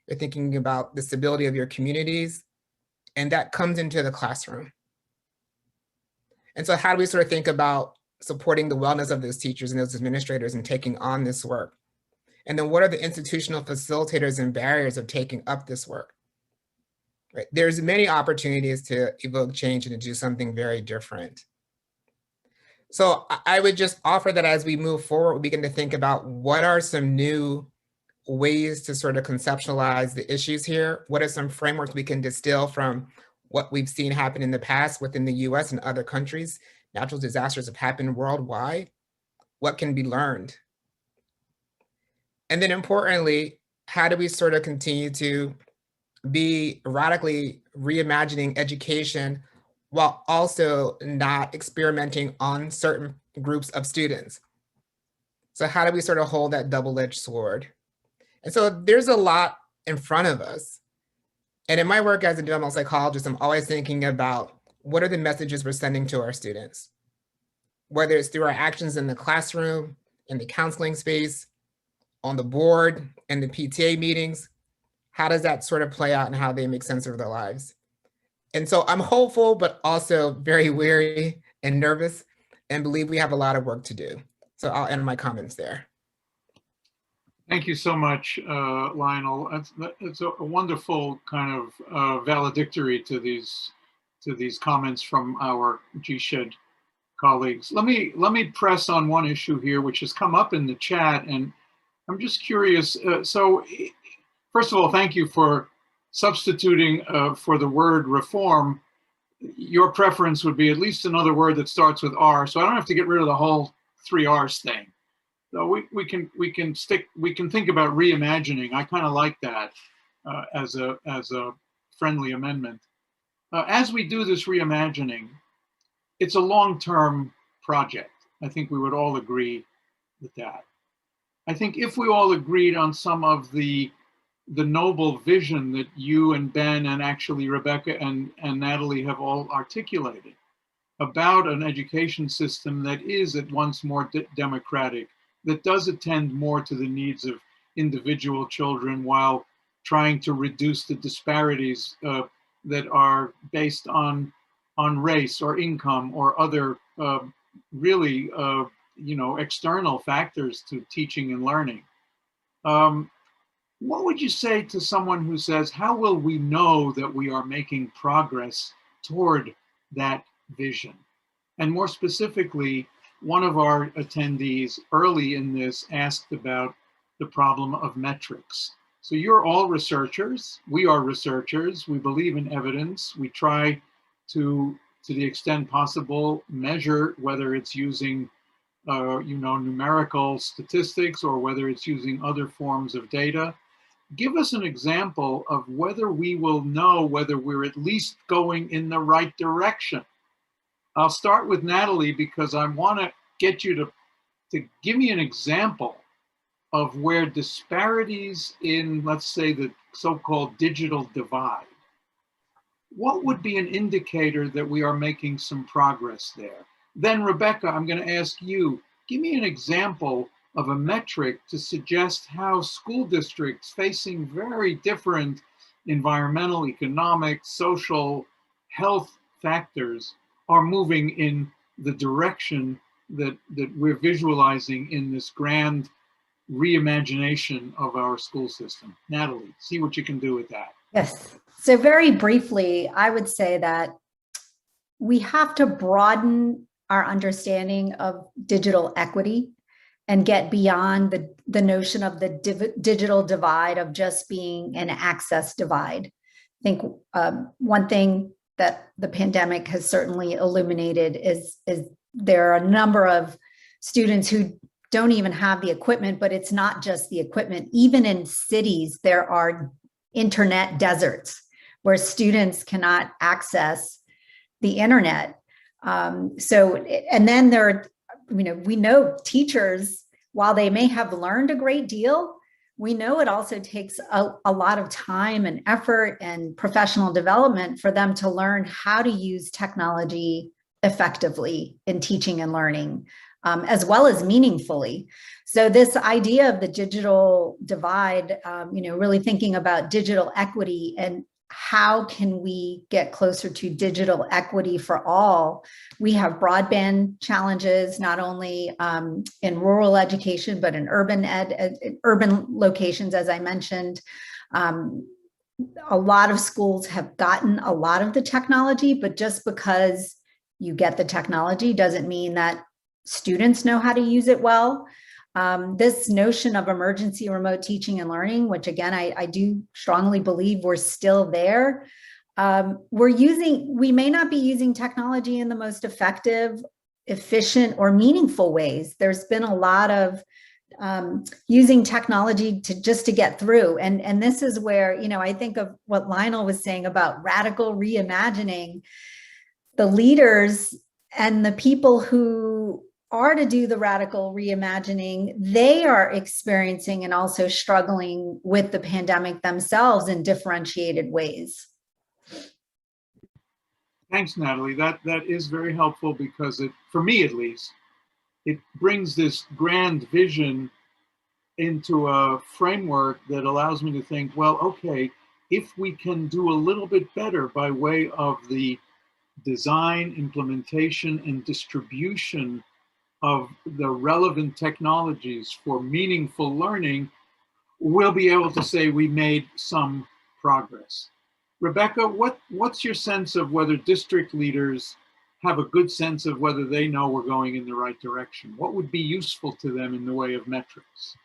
you're thinking about the stability of your communities, and that comes into the classroom. And so how do we sort of think about supporting the wellness of those teachers and those administrators and taking on this work? And then what are the institutional facilitators and barriers of taking up this work? Right? There's many opportunities to evoke change and to do something very different. So I would just offer that as we move forward, we begin to think about what are some new ways to sort of conceptualize the issues here? What are some frameworks we can distill from what we've seen happen in the past within the US and other countries? Natural disasters have happened worldwide. What can be learned? And then importantly, how do we sort of continue to be radically reimagining education while also not experimenting on certain groups of students? So how do we sort of hold that double-edged sword? And so there's a lot in front of us. And in my work as a developmental psychologist, I'm always thinking about what are the messages we're sending to our students, whether it's through our actions in the classroom, in the counseling space, on the board, and the PTA meetings. How does that sort of play out and how they make sense of their lives? And so I'm hopeful, but also very weary and nervous and believe we have a lot of work to do. So I'll end my comments there. Thank you so much, Lionel. It's a wonderful kind of valedictory to these comments from our GSEHD colleagues. Let me press on one issue here, which has come up in the chat, and I'm just curious. So, first of all, thank you for substituting for the word reform. Your preference would be at least another word that starts with R, so I don't have to get rid of the whole 3 R's thing. So we can think about reimagining. I kind of like that as a friendly amendment. As we do this reimagining, it's a long-term project. I think we would all agree with that. I think if we all agreed on some of the noble vision that you and Ben and actually Rebecca and Natalie have all articulated about an education system that is at once more democratic, that does attend more to the needs of individual children while trying to reduce the disparities that are based on race or income or other really external factors to teaching and learning. What would you say to someone who says, how will we know that we are making progress toward that vision? And more specifically, one of our attendees early in this asked about the problem of metrics. So you're all researchers, we are researchers, we believe in evidence, we try to the extent possible, measure whether it's using numerical statistics or whether it's using other forms of data. Give us an example of whether we will know whether we're at least going in the right direction. I'll start with Natalie because I want to get you to give me an example of where disparities in, let's say, the so-called digital divide. What would be an indicator that we are making some progress there? Then, Rebecca, I'm going to ask you, give me an example of a metric to suggest how school districts facing very different environmental, economic, social, health factors are moving in the direction that we're visualizing in this grand reimagination of our school system. Natalie, see what you can do with that. Yes. So very briefly, I would say that we have to broaden our understanding of digital equity and get beyond the notion of the digital divide of just being an access divide. I think one thing that the pandemic has certainly illuminated is there are a number of students who don't even have the equipment, but it's not just the equipment. Even in cities, there are internet deserts where students cannot access the internet. And then there are, we know teachers while they may have learned a great deal, we know it also takes a lot of time and effort and professional development for them to learn how to use technology effectively in teaching and learning, as well as meaningfully. So this idea of the digital divide, really thinking about digital equity and how can we get closer to digital equity for all? We have broadband challenges, not only in rural education, but in urban locations, as I mentioned. A lot of schools have gotten a lot of the technology, but just because you get the technology doesn't mean that students know how to use it well. This notion of emergency remote teaching and learning, which again, I do strongly believe we're still there. We may not be using technology in the most effective, efficient, or meaningful ways. There's been a lot of using technology to get through. And this is where, I think of what Lionel was saying about radical reimagining. The leaders and the people who are to do the radical reimagining, they are experiencing and also struggling with the pandemic themselves in differentiated ways. Thanks, Natalie. That is very helpful because for me at least, it brings this grand vision into a framework that allows me to think, well, okay, if we can do a little bit better by way of the design, implementation, and distribution of the relevant technologies for meaningful learning, we'll be able to say we made some progress. Rebecca, what's your sense of whether district leaders have a good sense of whether they know we're going in the right direction? What would be useful to them in the way of metrics?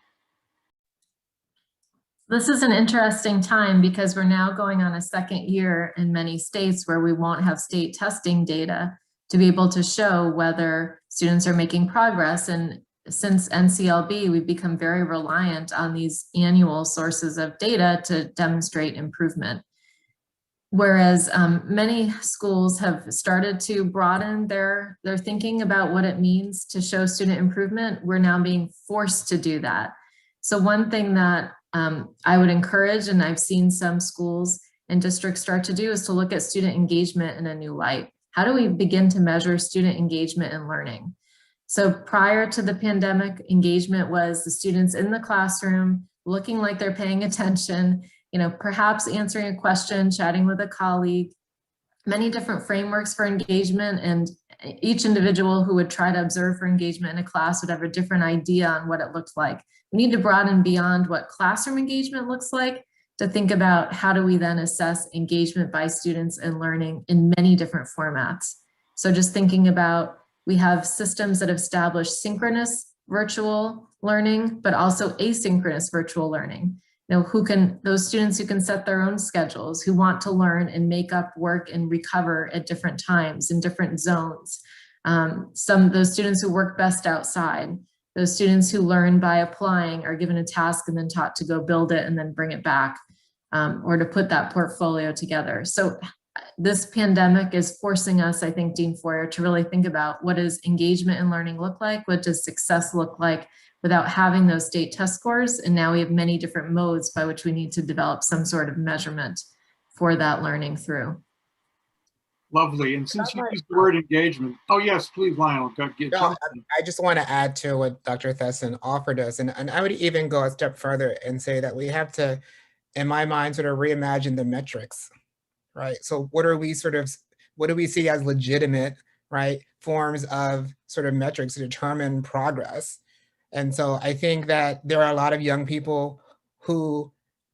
This is an interesting time because we're now going on a second year in many states where we won't have state testing data to be able to show whether students are making progress. And since NCLB, we've become very reliant on these annual sources of data to demonstrate improvement. Whereas many schools have started to broaden their thinking about what it means to show student improvement, we're now being forced to do that. So one thing that I would encourage, and I've seen some schools and districts start to do, is to look at student engagement in a new light. How do we begin to measure student engagement in learning? So prior to the pandemic, engagement was the students in the classroom, looking like they're paying attention, perhaps answering a question, chatting with a colleague, many different frameworks for engagement, and each individual who would try to observe for engagement in a class would have a different idea on what it looked like. We need to broaden beyond what classroom engagement looks like to think about how do we then assess engagement by students in learning in many different formats. So just thinking about, we have systems that have established synchronous virtual learning, but also asynchronous virtual learning. Those students who can set their own schedules, who want to learn and make up work and recover at different times in different zones. Those students who work best outside, those students who learn by applying, are given a task and then taught to go build it and then bring it back, or to put that portfolio together. So this pandemic is forcing us, I think, Dean Foyer, to really think about what does engagement in learning look like? What does success look like without having those state test scores? And now we have many different modes by which we need to develop some sort of measurement for that learning through. Lovely. And since you used the word engagement, oh yes, please, Lionel. I just want to add to what Dr. Thessin offered us. And I would even go a step further and say that we have to, in my mind, sort of reimagine the metrics, right? So what do we see as legitimate, right, forms of sort of metrics to determine progress? And so I think that there are a lot of young people who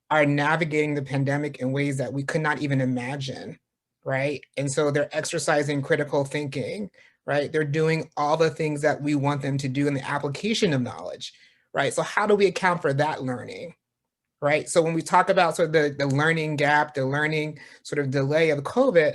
are navigating the pandemic in ways that we could not even imagine, right? And so they're exercising critical thinking, right? They're doing all the things that we want them to do in the application of knowledge, right? So how do we account for that learning, right? So when we talk about sort of the learning gap, the learning sort of delay of COVID,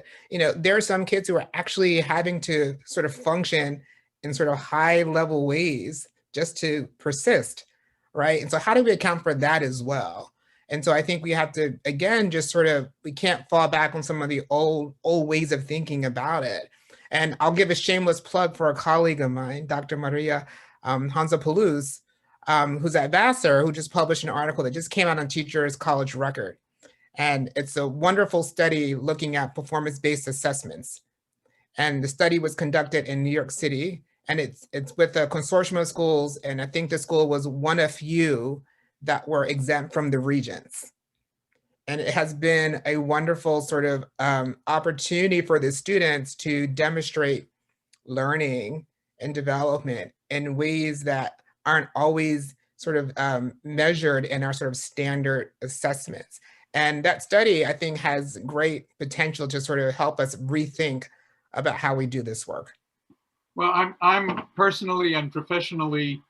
there are some kids who are actually having to sort of function in sort of high level ways just to persist, right? And so how do we account for that as well? And so I think we have to, again, just sort of, we can't fall back on some of the old ways of thinking about it. And I'll give a shameless plug for a colleague of mine, Dr. Maria Hanzapoulos, who's at Vassar, who just published an article that just came out on Teachers College Record. And it's a wonderful study looking at performance-based assessments. And the study was conducted in New York City, and it's with a consortium of schools, and I think the school was one of few that were exempt from the regents. And it has been a wonderful sort of opportunity for the students to demonstrate learning and development in ways that aren't always sort of measured in our sort of standard assessments. And that study, I think, has great potential to sort of help us rethink about how we do this work. Well, I'm personally and professionally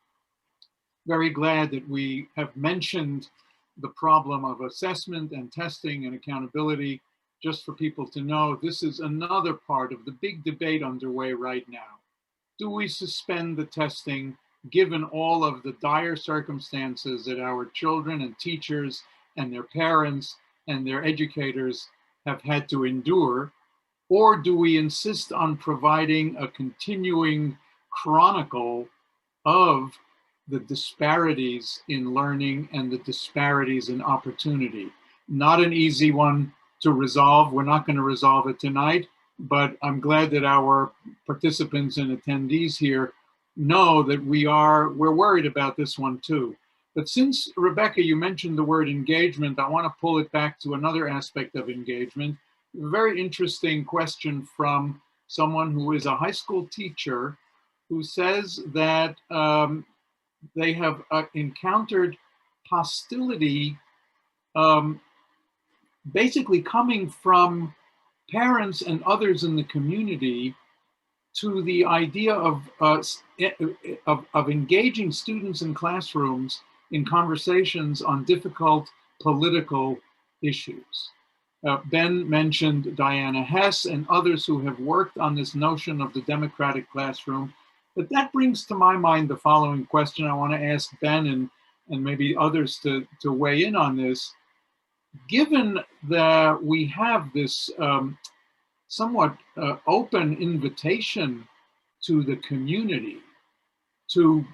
very glad that we have mentioned the problem of assessment and testing and accountability. Just for people to know, this is another part of the big debate underway right now. Do we suspend the testing given all of the dire circumstances that our children and teachers and their parents and their educators have had to endure? Or do we insist on providing a continuing chronicle of the disparities in learning and the disparities in opportunity? Not an easy one to resolve. We're not going to resolve it tonight, but I'm glad that our participants and attendees here know that we're worried about this one too. But since, Rebecca, you mentioned the word engagement, I want to pull it back to another aspect of engagement. A very interesting question from someone who is a high school teacher who says that they have encountered hostility basically coming from parents and others in the community to the idea of engaging students in classrooms in conversations on difficult political issues. Ben mentioned Diana Hess and others who have worked on this notion of the democratic classroom. But that brings to my mind the following question. I want to ask Ben and maybe others to weigh in on this. Given that we have this somewhat open invitation to the community to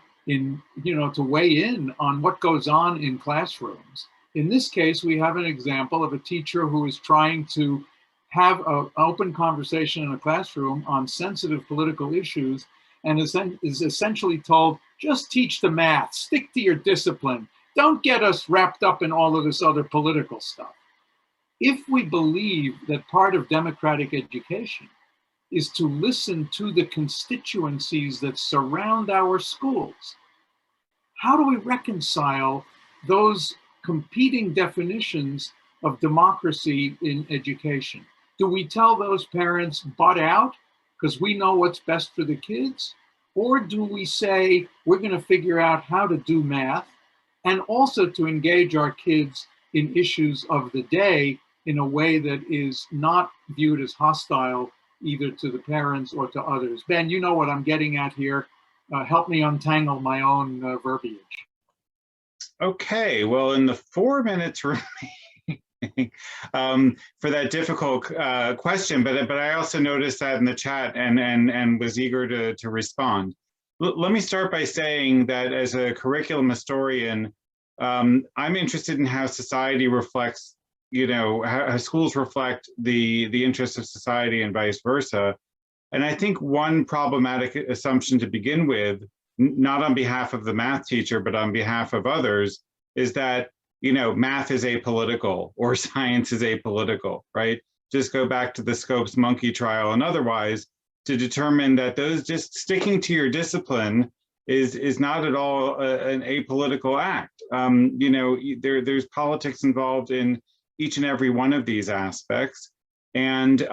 weigh in on what goes on in classrooms. In this case, we have an example of a teacher who is trying to have an open conversation in a classroom on sensitive political issues and is essentially told, just teach the math, stick to your discipline. Don't get us wrapped up in all of this other political stuff. If we believe that part of democratic education is to listen to the constituencies that surround our schools, how do we reconcile those competing definitions of democracy in education? Do we tell those parents, butt out, because we know what's best for the kids? Or do we say, we're going to figure out how to do math and also to engage our kids in issues of the day in a way that is not viewed as hostile either to the parents or to others? Ben, you know what I'm getting at here. Help me untangle my own verbiage. Okay, well, in the 4 minutes remaining for that difficult question, but I also noticed that in the chat and was eager to respond. Let me start by saying that as a curriculum historian, I'm interested in how society reflects, how schools reflect the interests of society and vice versa. And I think one problematic assumption to begin with, not on behalf of the math teacher, but on behalf of others, is that, math is apolitical or science is apolitical, right? Just go back to the Scopes monkey trial and otherwise to determine that those just sticking to your discipline is not at all an apolitical act. There's politics involved in each and every one of these aspects. And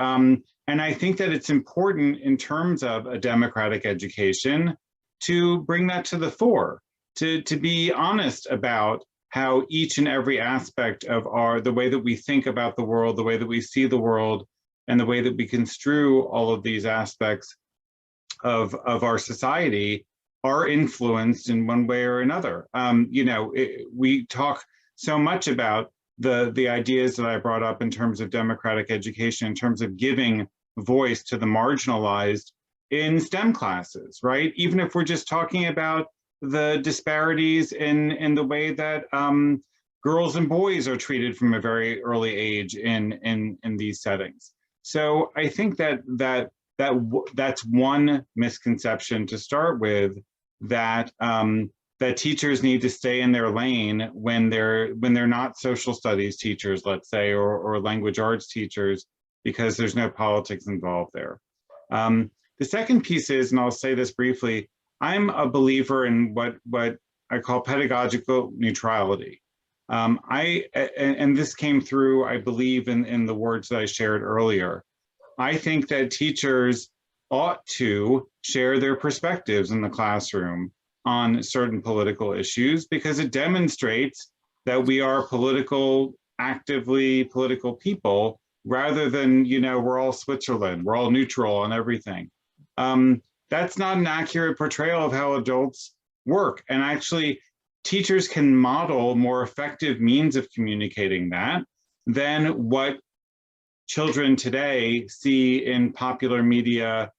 I think that it's important in terms of a democratic education to bring that to the fore, to be honest about how each and every aspect of the way that we think about the world, the way that we see the world, and the way that we construe all of these aspects of our society are influenced in one way or another. We talk so much about the ideas that I brought up in terms of democratic education, in terms of giving voice to the marginalized in STEM classes, right? Even if we're just talking about the disparities in the way that girls and boys are treated from a very early age in these settings. So I think that's one misconception to start with, that that teachers need to stay in their lane when they're not social studies teachers, let's say, or language arts teachers, because there's no politics involved there. The second piece is, and I'll say this briefly, I'm a believer in what I call pedagogical neutrality. And this came through, I believe, in the words that I shared earlier. I think that teachers ought to share their perspectives in the classroom on certain political issues, because it demonstrates that we are actively political people, rather than, we're all Switzerland, we're all neutral on everything. That's not an accurate portrayal of how adults work. And actually, teachers can model more effective means of communicating that than what children today see in popular media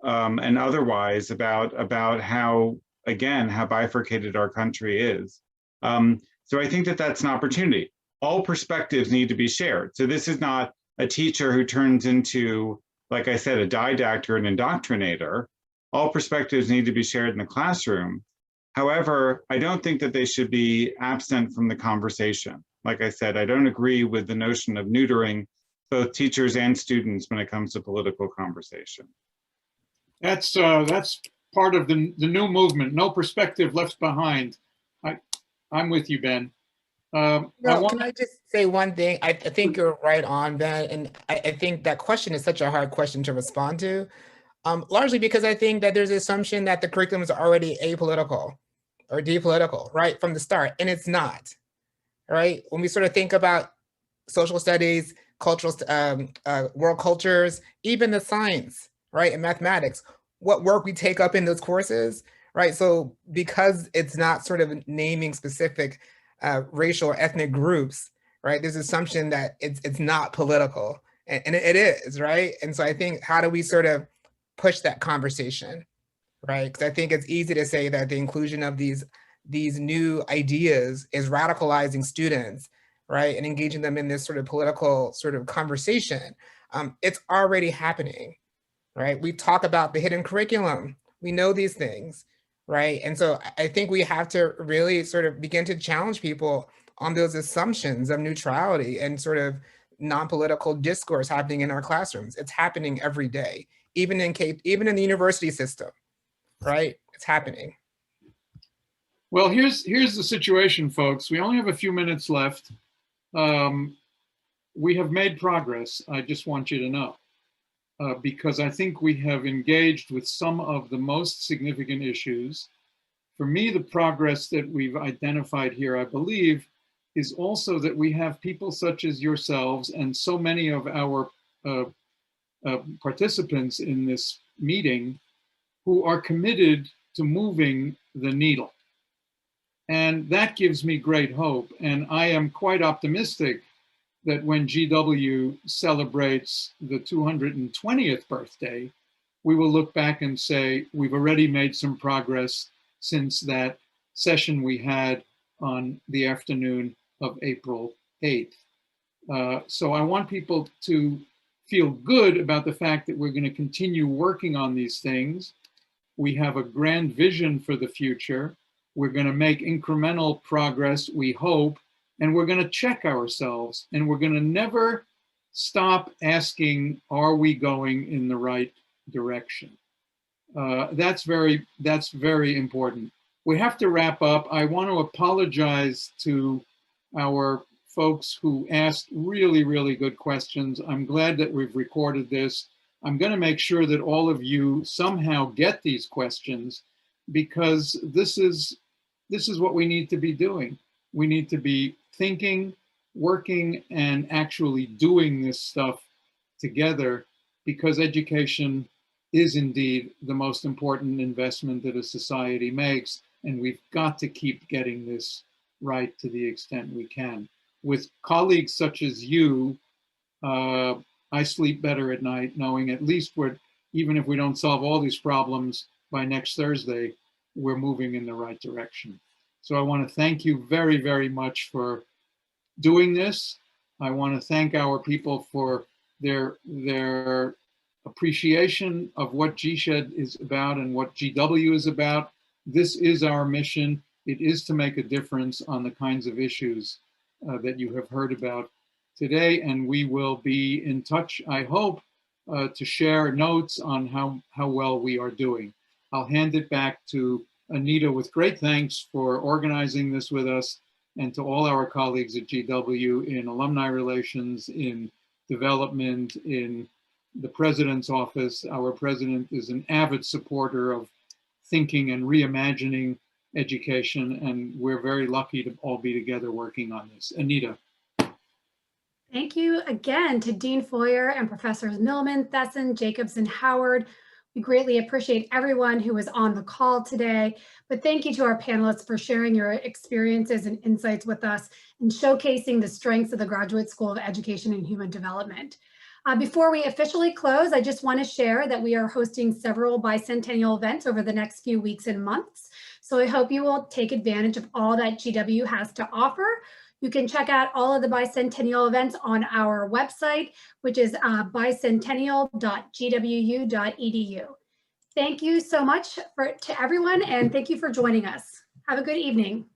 and otherwise about how, again, how bifurcated our country is. So I think that that's an opportunity. All perspectives need to be shared. So this is not a teacher who turns into, like I said, a didactor and indoctrinator. All perspectives need to be shared in the classroom. However, I don't think that they should be absent from the conversation. Like I said, I don't agree with the notion of neutering both teachers and students when it comes to political conversation. That's part of the new movement, no perspective left behind. I'm with you, Ben. Can I just say one thing? I think you're right on, Ben, and I think that question is such a hard question to respond to, largely because I think that there's an assumption that the curriculum is already apolitical or depolitical, right, from the start, and it's not, right? When we sort of think about social studies, cultural, world cultures, even the science, right, and mathematics, what work we take up in those courses, right? So because it's not sort of naming specific racial or ethnic groups, right, there's assumption that it's not political, and it is, right? And so I think, how do we sort of push that conversation, right? Because I think it's easy to say that the inclusion of these new ideas is radicalizing students, right, and engaging them in this sort of political sort of conversation. It's already happening, right? We talk about the hidden curriculum. We know these things, right? And so I think we have to really sort of begin to challenge people on those assumptions of neutrality and sort of non-political discourse happening in our classrooms. It's happening every day, even in the university system, right? It's happening. Well, here's the situation, folks. We only have a few minutes left. We have made progress, I just want you to know, because I think we have engaged with some of the most significant issues. For me, the progress that we've identified here, I believe, is also that we have people such as yourselves and so many of our participants in this meeting who are committed to moving the needle. And that gives me great hope. And I am quite optimistic that when GW celebrates the 220th birthday, we will look back and say, we've already made some progress since that session we had on the afternoon of April 8th. So I want people to feel good about the fact that we're going to continue working on these things. We have a grand vision for the future. We're going to make incremental progress, we hope, and we're going to check ourselves, and we're going to never stop asking, are we going in the right direction? That's very important. We have to wrap up. I want to apologize to our folks who asked really, really good questions. I'm glad that we've recorded this. I'm going to make sure that all of you somehow get these questions, because this is what we need to be doing. We need to be thinking, working, and actually doing this stuff together, because education is indeed the most important investment that a society makes, and we've got to keep getting this right to the extent we can. With colleagues such as you, I sleep better at night knowing at least even if we don't solve all these problems by next Thursday, we're moving in the right direction. So I want to thank you very, very much for doing this. I want to thank our people for their appreciation of what GSEHD is about and what GW is about. This is our mission. It is to make a difference on the kinds of issues that you have heard about today, and we will be in touch, I hope, to share notes on how well we are doing. I'll hand it back to Anita with great thanks for organizing this with us, and to all our colleagues at GW in alumni relations, in development, in the president's office. Our president is an avid supporter of thinking and reimagining education, and we're very lucky to all be together working on this. Anita. Thank you again to Dean Foyer and Professors Milman, Thessin, Jacobs, and Howard. We greatly appreciate everyone who was on the call today, but thank you to our panelists for sharing your experiences and insights with us and showcasing the strengths of the Graduate School of Education and Human Development. Before we officially close, I just want to share that we are hosting several bicentennial events over the next few weeks and months. So I hope you will take advantage of all that GW has to offer. You can check out all of the bicentennial events on our website, which is bicentennial.gwu.edu. Thank you so much to everyone, and thank you for joining us. Have a good evening.